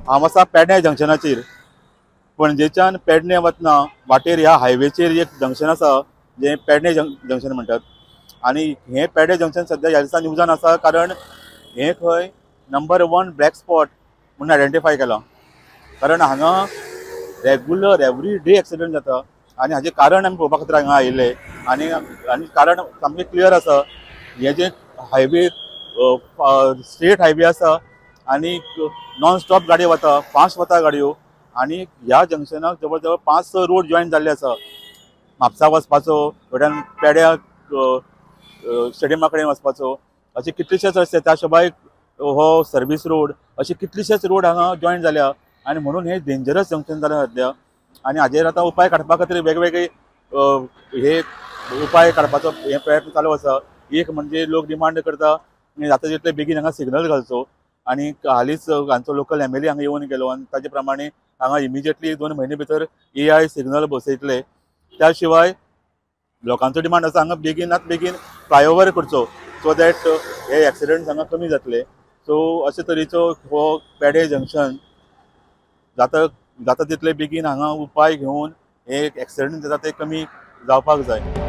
हांव आसा पेडणे जंक्शनाचेर। पणजेच्यान पेडणे वतना वाटेर ह्या हायवेचेर एक जंक्शन आसा जे पेडणे जंक्शन म्हणटात। आनी हे पेडणे जंक्शन सद्या ह्या दिसा न्यूजान आसा कारण हे खंय नंबर 1 ब्लॅक स्पॉट म्हणून आयडेंटिफाय केला। कारण हांगा रेग्युलर एवरी डे एक्सिडेंट जाता आनी हाजें कारण आमी पळोवपा खातीर हांगा आयिल्ले। आनी कारण सामकें क्लियर आसा, हे जे हायवे स्ट्रेट हायवे आसा आनी नॉन स्टॉप गाडयो वता, फास्ट वता गाडयो। आनी ह्या जंक्शनाक जवळ जवळ 5-6 रोड जॉईन जाल्ले आसा। म्हापसा वचपाचो, थोड्यान पेड्या स्टेडियमा कडेन वचपाचो, अशे कितलेशेच रस्ते, त्या शिवाय हो सर्वीस रोड, अशे कितलेशेच रोड हांगा जॉईन जाल्या। आनी म्हणून हे डेंजरस जंक्शन जालां सद्या। आनी हाजेर आतां उपाय काडपा खातीर वेगवेगळे हे उपाय काडपाचो हे प्रयत्न चालू आसा। एक म्हणजे लोक डिमांड करता जाता तितले बेगीन हांगा सिग्नल घालचो। आनी हालींच हांचो लोकल MLA हांगा येवन गेलो आनी ताजे प्रमाणे हांगा इमिजिएटली 2 म्हयने भितर AI सिग्नल बसयतले। त्या शिवाय लोकांचो डिमांड आसा हांगा बेगिनात बेगीन फ्लायओव्हर करचो, सो दॅट हे एक्सिडेंट्स हांगा कमी जातले। सो अशे तरेचो हो पेडे जंक्शन जाता तितले बेगीन हांगा उपाय घेवन हे एक्सिडेंट जाता ते कमी जावपाक जाय।